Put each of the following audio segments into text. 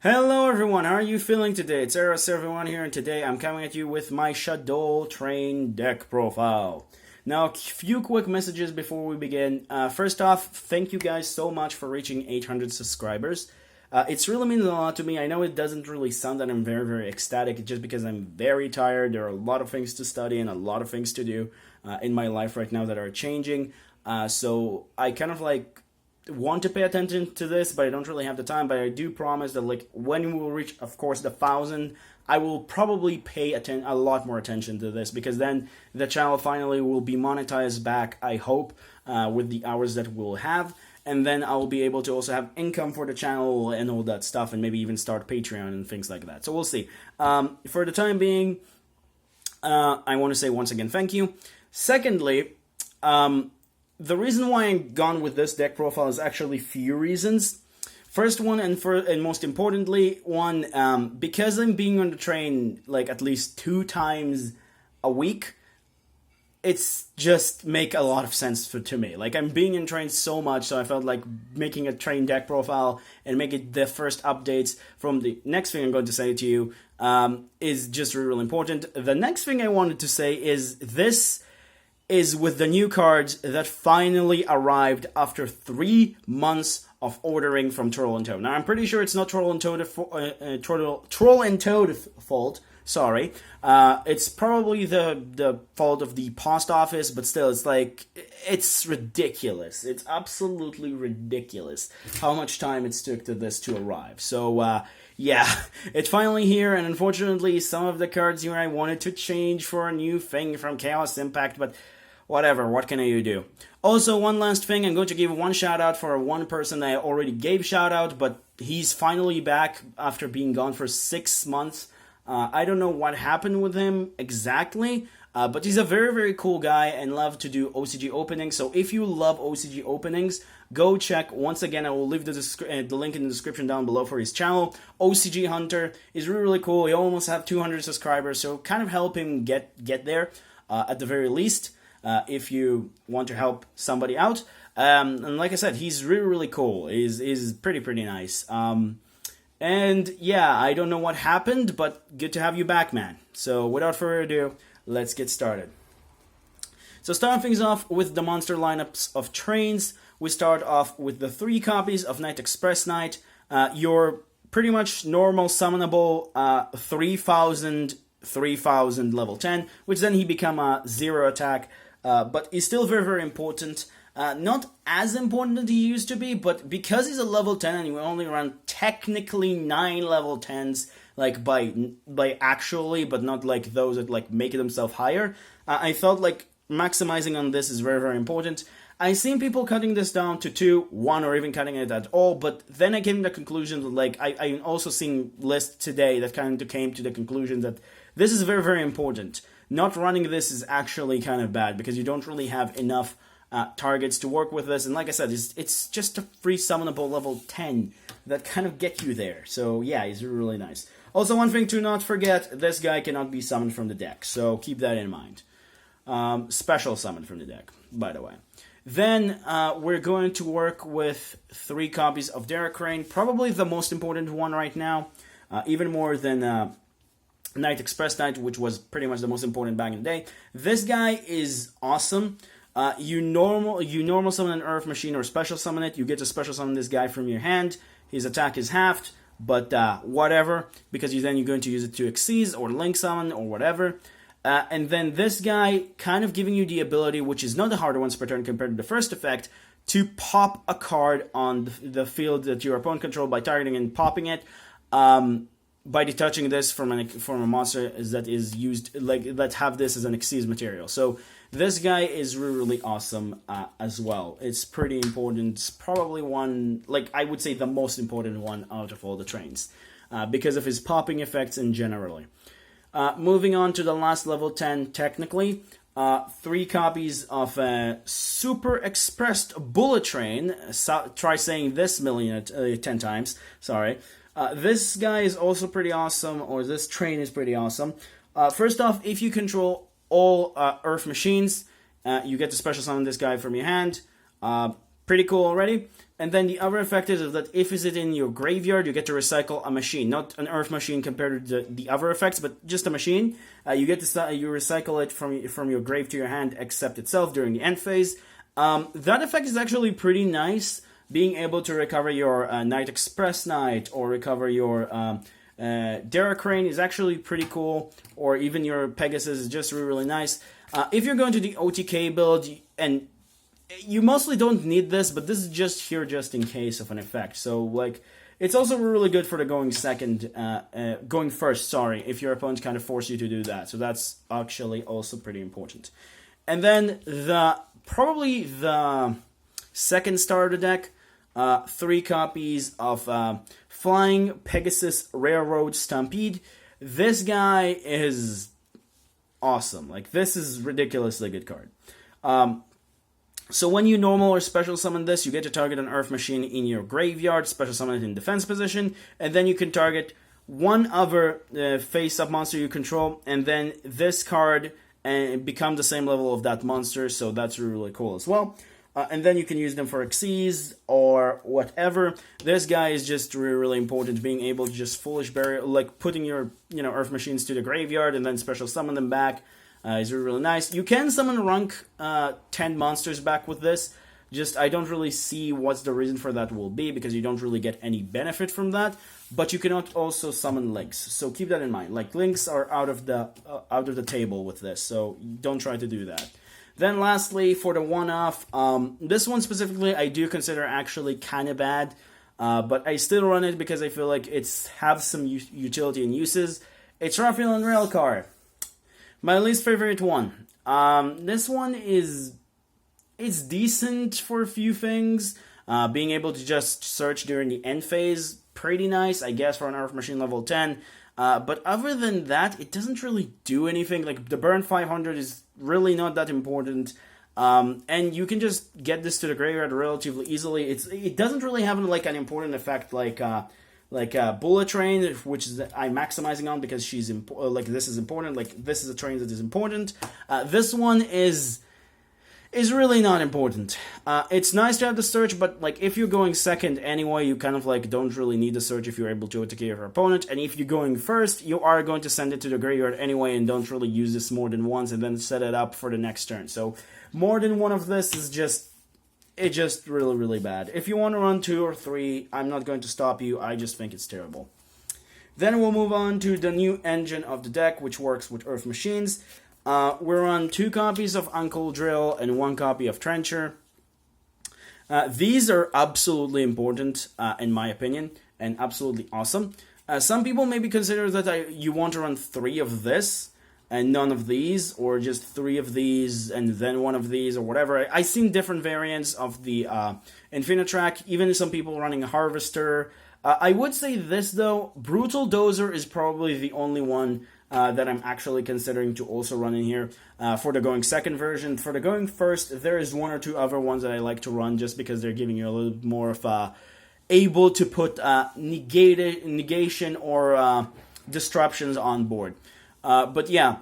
Hello everyone, how are you feeling today? It's Eros everyone here, and today I'm coming at you with my Shaddoll train deck profile. Now, a few quick messages before we begin. First off, thank you guys so much for reaching 800 subscribers. It's really means a lot to me. I know it doesn't really sound that I'm very ecstatic, just because I'm very tired. There are a lot of things to study and a lot of things to do in my life right now that are changing. So I kind of want to pay attention to this, but I don't really have the time. But I do promise that when we will reach, of course, the 1,000, I will probably pay a lot more attention to this, because then the channel finally will be monetized back, I hope, with the hours that we'll have. And then I will be able to also have income for the channel and all that stuff, and maybe even start Patreon and things like that. So we'll see. For the time being, I want to say once again thank you. Secondly, the reason why I'm gone with this deck profile is actually few reasons. First one, and most importantly, because I'm being on the train at least 2 times a week, it's just make a lot of sense to me. I'm being in trains so much, so I felt like making a train deck profile and make it the first updates from the next thing I'm going to say to you is just really important. The next thing I wanted to say is this is with the new cards that finally arrived after 3 months of ordering from Troll and Toad. Now, I'm pretty sure it's not Troll and Toad's fault. Sorry. It's probably the fault of the post office, but still, it's ridiculous. It's absolutely ridiculous how much time it took to this to arrive. So, yeah, it's finally here, and unfortunately, some of the cards here I wanted to change for a new thing from Chaos Impact, but whatever, what can you do? Also, one last thing, I'm going to give one shout out for one person that I already gave shout out, but he's finally back after being gone for 6 months. I don't know what happened with him exactly, but he's a very cool guy and love to do OCG openings. So if you love OCG openings, go check. Once again, I will leave the link in the description down below for his channel. OCG Hunter is really cool. He almost have 200 subscribers, so kind of help him get there at the very least. If you want to help somebody out. And like I said, he's really cool. He's pretty nice. And yeah, I don't know what happened, but good to have you back, man. So without further ado, let's get started. So starting things off with the monster lineups of trains, we start off with the 3 copies of Night Express Knight. Your pretty much normal summonable 3,000 level 10, which then he become a 0 attack. But he's still very important. Not as important as he used to be, but because he's a level 10 and you only run technically 9 level 10s, by actually, but not like those that make themselves higher, I felt like maximizing on this is very important. I've seen people cutting this down to 2, 1, or even cutting it at all, but then I came to the conclusion that I also seen lists today that kind of came to the conclusion that this is very important. Not running this is actually kind of bad, because you don't really have enough targets to work with this. And like I said, it's just a free summonable level 10 that kind of get you there. So yeah, he's really nice. Also, one thing to not forget, this guy cannot be summoned from the deck. So keep that in mind. Special summon from the deck, by the way. Then we're going to work with 3 copies of Derek Crane. Probably the most important one right now. Even more than Night Express Knight, which was pretty much the most important back in the day. This guy is awesome. You normal summon an Earth Machine or special summon it. You get to special summon this guy from your hand. His attack is halved, but whatever, because you're going to use it to Xyz or Link Summon or whatever. And then this guy kind of giving you the ability, which is not the harder ones per turn compared to the first effect, to pop a card on the field that your opponent controls by targeting and popping it. By detaching this from a monster that is used, that have this as an Xyz material. So this guy is really awesome as well. It's pretty important. It's probably one, I would say the most important one out of all the trains, because of his popping effects and generally. Moving on to the last level 10, technically, 3 copies of Super Expressed Bullet Train. Try saying this 10 times. Sorry. This guy is also pretty awesome, or this train is pretty awesome. First off, if you control all Earth Machines, you get to special summon this guy from your hand. Pretty cool already. And then the other effect is that if it's in your graveyard, you get to recycle a machine, not an earth machine compared to the other effects, but just a machine. You get to you recycle it from your grave to your hand, except itself during the end phase. That effect is actually pretty nice. Being able to recover your Night Express Knight or recover your Derek Crane is actually pretty cool, or even your Pegasus is just really, really nice. If you're going to the OTK build, and you mostly don't need this, but this is just here just in case of an effect. So, like, it's also really good for the going first, sorry, if your opponent kind of force you to do that. So that's actually also pretty important. And then probably the second star of the deck, 3 copies of Flying Pegasus Railroad Stampede. This guy is awesome. Like, this is ridiculously good card. So when you normal or special summon this, you get to target an Earth Machine in your graveyard, special summon it in defense position, and then you can target one other face-up monster you control, and then this card and become the same level of that monster, so that's really, really cool as well. And then you can use them for Xyz or whatever. This guy is just really, really important, being able to just Foolish Barrier, like putting your Earth Machines to the graveyard and then special summon them back. Is really, really nice. You can summon rank 10 monsters back with this. Just, I don't really see what's the reason for that will be, because you don't really get any benefit from that. But you cannot also summon links, so keep that in mind. Like, links are out of the table with this, so don't try to do that. Then lastly, for the one-off, this one specifically I do consider actually kind of bad, but I still run it because I feel like it's have some utility and uses. It's Raphael and Railcar. My least favorite one. This one it's decent for a few things. Being able to just search during the end phase, pretty nice, I guess, for an Earth Machine level 10. But other than that, it doesn't really do anything. Like, the burn 500 is really not that important. And you can just get this to the graveyard relatively easily. It doesn't really have like an important effect like Bullet Train, which is I'm maximizing on because this is important. Like, this is a train that is important. This one is really not important. It's nice to have the search, but like if you're going second anyway, you kind of like don't really need the search if you're able to take your opponent. And if you're going first, you are going to send it to the graveyard anyway, and don't really use this more than once and then set it up for the next turn. So more than one of this is just really, really bad. If you want to run 2 or 3, I'm not going to stop you. I just think it's terrible. Then we'll move on to the new engine of the deck, which works with Earth Machines. We're on 2 copies of Uncle Drill and 1 copy of Trencher. These are absolutely important, in my opinion, and absolutely awesome. Some people maybe consider that you want to run 3 of this and none of these, or just 3 of these and then 1 of these, or whatever. I've seen different variants of the Infinitrack, even some people running a Harvester. I would say this, though, Brutal Dozer is probably the only one that I'm actually considering to also run in here for the going second version. For the going first, there is 1 or 2 other ones that I like to run just because they're giving you a little more of able to put negation or disruptions on board. But yeah,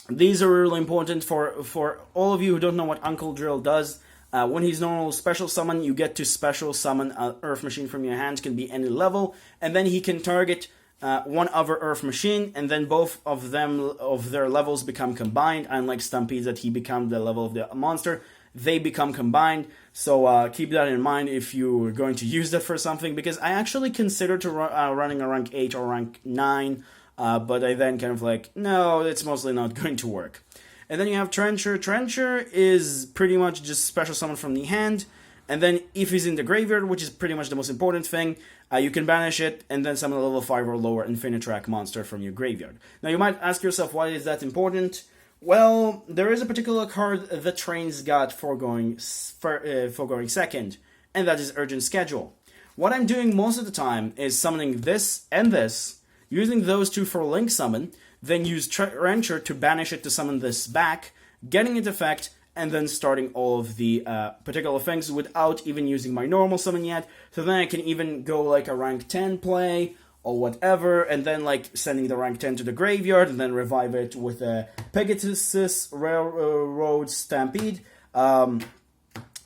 these are really important for all of you who don't know what Uncle Drill does. When he's normal special summon, you get to special summon an Earth Machine from your hands, can be any level, and then he can target 1 other Earth Machine, and then both of their levels become combined. Unlike Stampede, that he becomes the level of the monster, they become combined. So keep that in mind if you're going to use that for something, because I actually considered running a rank 8 or rank 9, but I then kind of like, no, it's mostly not going to work. And then you have Trencher. Trencher is pretty much just special summon from the hand, and then if he's in the graveyard, which is pretty much the most important thing, you can banish it and then summon a level 5 or lower Infinitrack monster from your graveyard. Now you might ask yourself, why is that important? Well, there is a particular card the trains got for going second, and that is Urgent Schedule. What I'm doing most of the time is summoning this and this, using those 2 for Link Summon, then use Trencher to banish it to summon this back, getting it effect, and then starting all of the particular things without even using my normal summon yet. So then I can even go like a rank 10 play or whatever, and then like sending the rank 10 to the graveyard, and then revive it with a Pegasus Railroad Stampede.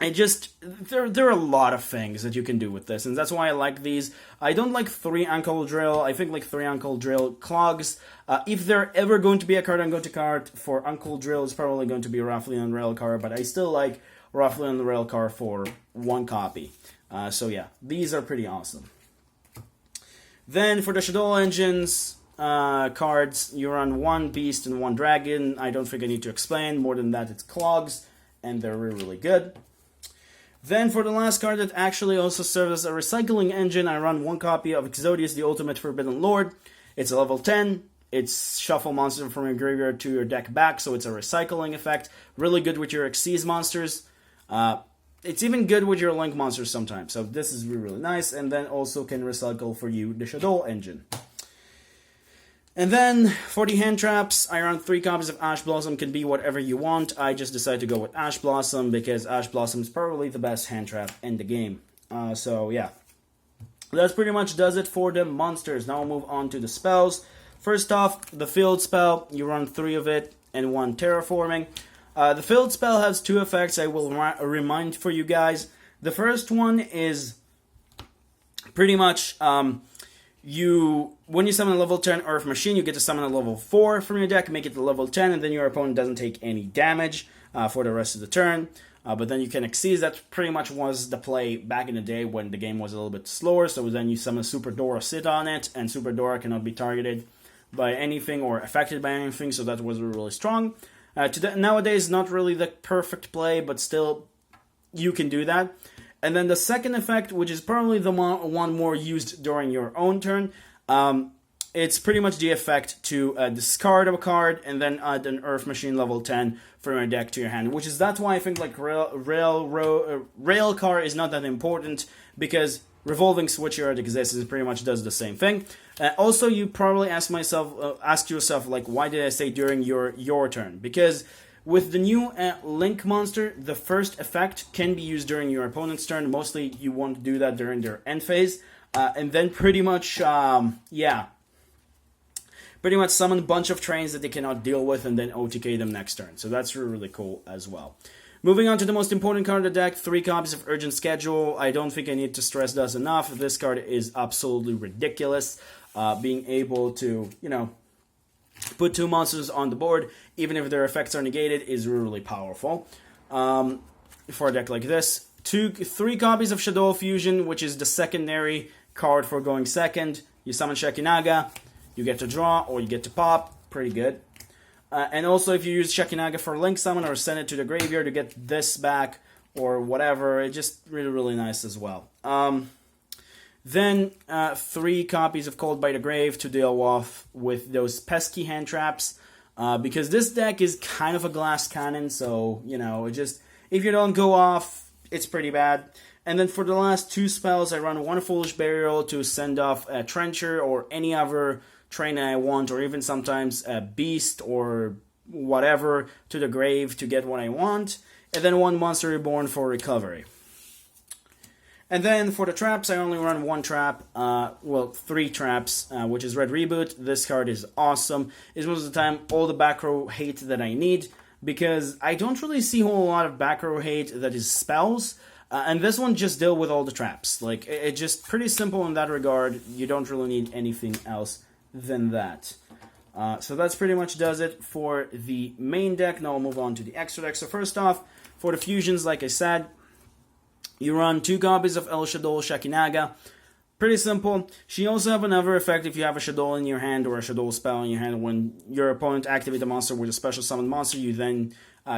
it just there are a lot of things that you can do with this, and that's why I like these. I don't like 3 Ankle Drill. I think like 3 Ankle Drill clogs. If they're ever going to be a card I'm going to card for Ankle Drill, it's probably going to be a Roughly on Rail card, but I still like Roughly on the Rail card for 1 copy. So yeah, these are pretty awesome. Then for the Shaddoll engines cards, you run 1 Beast and 1 Dragon. I don't think I need to explain. More than that, it's clogs, and they're really, really good. Then for the last card that actually also serves as a recycling engine, I run 1 copy of Exodius, the Ultimate Forbidden Lord. It's a level 10. It's shuffle monster from your graveyard to your deck back, so it's a recycling effect. Really good with your Xyz monsters. It's even good with your Link monsters sometimes, so this is really, really nice. And then also can recycle for you the Shaddoll engine. And then, for the hand traps, I run 3 copies of Ash Blossom, can be whatever you want. I just decided to go with Ash Blossom, because Ash Blossom is probably the best hand trap in the game. So, yeah. That pretty much does it for the monsters. Now we'll move on to the spells. First off, the Field spell, you run 3 of it, and 1 Terraforming. The Field spell has 2 effects I will remind for you guys. The first one is pretty much... when you summon a level 10 Earth Machine, you get to summon a level 4 from your deck, make it to level 10, and then your opponent doesn't take any damage for the rest of the turn. But then you can Xyz. That pretty much was the play back in the day when the game was a little bit slower, so then you summon Super Dora, sit on it, and Super Dora cannot be targeted by anything or affected by anything, so that was really strong. Nowadays, not really the perfect play, but still, you can do that. And then the second effect, which is probably the one more used during your own turn, it's pretty much the effect to discard a card and then add an Earth Machine level 10 from your deck to your hand. That's why I think like Rail Car is not that important, because Revolving Switchyard exists and pretty much does the same thing. Also, you probably ask yourself, like, why did I say during your turn? Because with the new Link monster, the first effect can be used during your opponent's turn. Mostly, you want to do that during their end phase. And then pretty much, pretty much summon a bunch of trains that they cannot deal with and then OTK them next turn. So that's really, really cool as well. Moving on to the most important card of the deck, 3 copies of Urgent Schedule. I don't think I need to stress this enough. This card is absolutely ridiculous. Being able to, put 2 monsters on the board, even if their effects are negated, is really powerful. For a deck like this. 3 copies of Shaddoll Fusion, which is the secondary card for going second. You summon Shekinaga, you get to draw, or you get to pop. Pretty good. And also, if you use Shekinaga for Link Summon or send it to the graveyard to get this back, or whatever, it's just really, really nice as well. Then, 3 copies of Cold by the Grave to deal with those pesky hand traps. Because this deck is kind of a glass cannon, so, if you don't go off, it's pretty bad. And then for the last 2 spells, I run 1 Foolish Burial to send off a Trencher or any other train I want, or even sometimes a Beast or whatever to the grave to get what I want. And then 1 Monster Reborn for recovery. And then for the traps, I only run 1 trap, 3 traps, which is Red Reboot. This card is awesome. It's most of the time all the back row hate that I need, because I don't really see a whole lot of back row hate that is spells. And this one just deal with all the traps. Like, it's just pretty simple in that regard. You don't really need anything else than that. So that's pretty much does it for the main deck. Now we'll move on to the extra deck. So first off, for the fusions, like I said, you run 2 copies of El Shaddoll Shekinaga. Pretty simple. She also have another effect if you have a Shaddoll in your hand or a Shaddoll spell in your hand. When your opponent activates a monster with a special summon monster, you then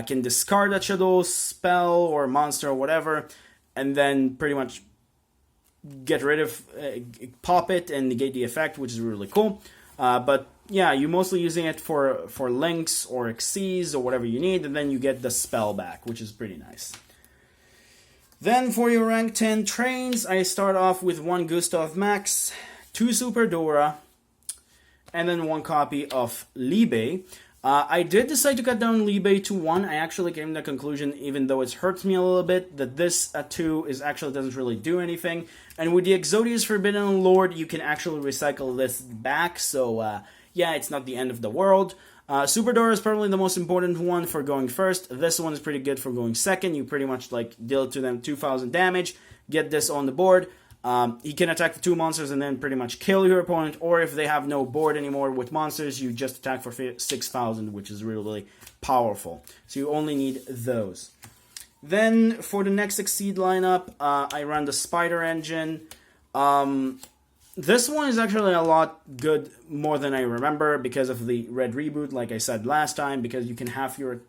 can discard that Shaddoll spell or monster or whatever, and then pretty much get rid of, pop it and negate the effect, which is really cool. But yeah, you're mostly using it for links or Xyz or whatever you need, and then you get the spell back, which is pretty nice. Then for your rank 10 trains, I start off with 1 Gustav Max, 2 Super Dora, and then 1 copy of Libe. I did decide to cut down Libe to 1. I actually came to the conclusion, even though it hurts me a little bit, that this 2 doesn't really do anything. And with the Exodius Forbidden Lord, you can actually recycle this back, so yeah, it's not the end of the world. Super Door is probably the most important one for going first. This one is pretty good for going second. You pretty much like deal to them 2,000 damage, get this on the board. He can attack the 2 monsters and then pretty much kill your opponent, or if they have no board anymore with monsters, you just attack for 6,000, which is really, really powerful. So you only need those. Then for the next Exceed lineup, I ran the Spider Engine. This one is actually a lot good, more than I remember, because of the red reboot, like I said last time, because you can have your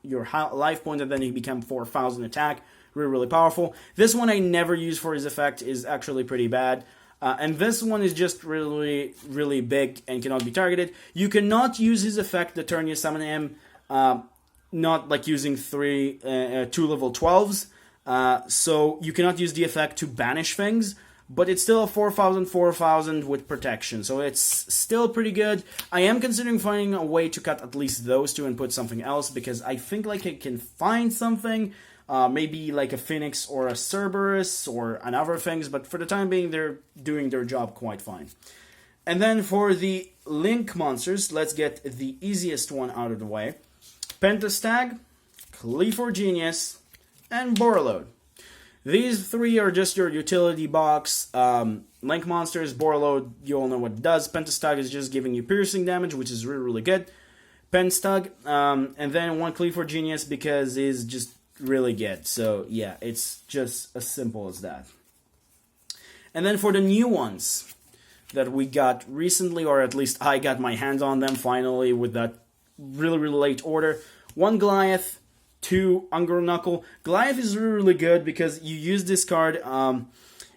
life point and then you become 4,000 attack. Really, really powerful. This one I never use for his effect, is actually pretty bad. And this one is just really, really big and cannot be targeted. You cannot use his effect the turn you summon him, not like using 2 level 12s. So you cannot use the effect to banish things, but it's still a 4,000 with protection, so it's still pretty good. I am considering finding a way to cut at least those two and put something else, because I think like I can find something, maybe like a Phoenix or a Cerberus or another things, but for the time being they're doing their job quite fine. And then for the Link monsters, let's get the easiest one out of the way. Pentastag, Cleaver Genius, and Borreload. These 3 are just your utility box. Link monsters, Borreload, you all know what it does. Pentastag is just giving you piercing damage, which is really, really good. Pentastag, and then 1 Cleaver Genius because it's just really good. So yeah, it's just as simple as that. And then for the new ones that we got recently, or at least I got my hands on them finally with that really, really late order. 1 Goliath, 2 Unger Knuckle. Goliath is really, really good because you use this card.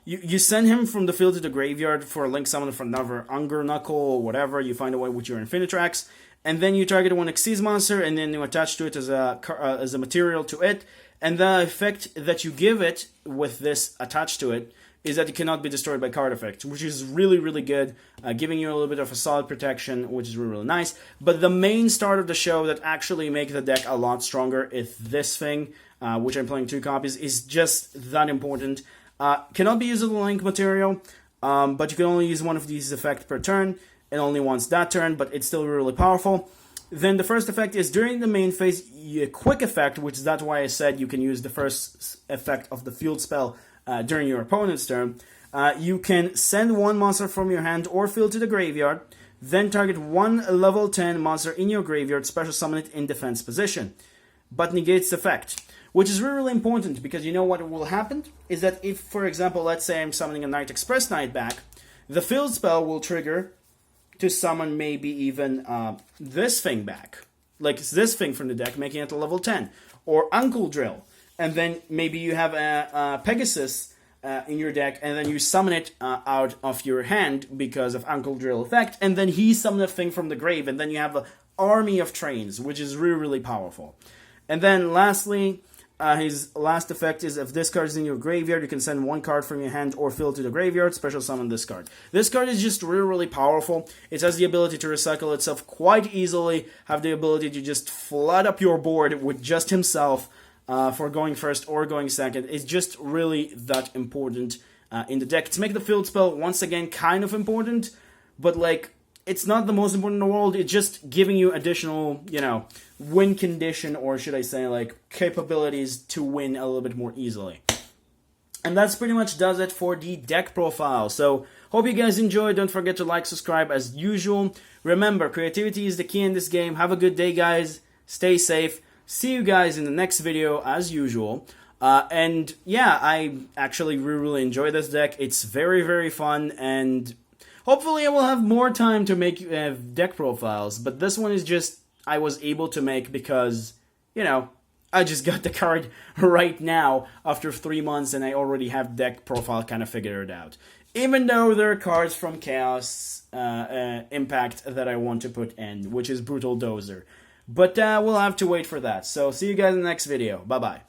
You send him from the field to the graveyard for a Link summon for another Unger Knuckle or whatever. You find a way with your Infinitrax. And then you target 1 Xyz monster, and then you attach to it as a material to it. And the effect that you give it with this attached to it is that it cannot be destroyed by card effects, which is really, really good, giving you a little bit of a solid protection, which is really, really nice. But the main start of the show that actually make the deck a lot stronger is this thing, which I'm playing 2 copies, is just that important. Cannot be used as a Link material, but you can only use 1 of these effects per turn, and only once that turn, but it's still really powerful. Then the first effect is during the main phase, a quick effect, which is that's why I said you can use the first effect of the field spell during your opponent's turn. You can send 1 monster from your hand or field to the graveyard, then target 1 level 10 monster in your graveyard, special summon it in defense position, but negates the effect. Which is really, really important, because you know what will happen? Is that if, for example, let's say I'm summoning a Night Express Knight back, the field spell will trigger to summon maybe even this thing back. Like this thing from the deck, making it a level 10. Or Uncle Drill. And then maybe you have a Pegasus in your deck, and then you summon it out of your hand because of Uncle Drill effect, and then he summons a thing from the grave, and then you have an army of trains, which is really, really powerful. And then lastly, his last effect is if this card is in your graveyard, you can send 1 card from your hand or field to the graveyard, special summon this card. This card is just really, really powerful. It has the ability to recycle itself quite easily, have the ability to just flood up your board with just himself for going first or going second. It's just really that important in the deck. To make the field spell, once again, kind of important, but like, it's not the most important in the world. It's just giving you additional, win condition, or should I say, like, capabilities to win a little bit more easily. And that's pretty much does it for the deck profile. So, hope you guys enjoyed. Don't forget to like, subscribe as usual. Remember, creativity is the key in this game. Have a good day, guys. Stay safe. See you guys in the next video as usual. And yeah, I actually really enjoy this deck. It's very, very fun, and hopefully I will have more time to make deck profiles, but this one is just, I was able to make because, I just got the card right now after 3 months and I already have deck profile kind of figured out. Even though there are cards from Chaos Impact that I want to put in, which is Brutal Dozer. But we'll have to wait for that. So see you guys in the next video. Bye-bye.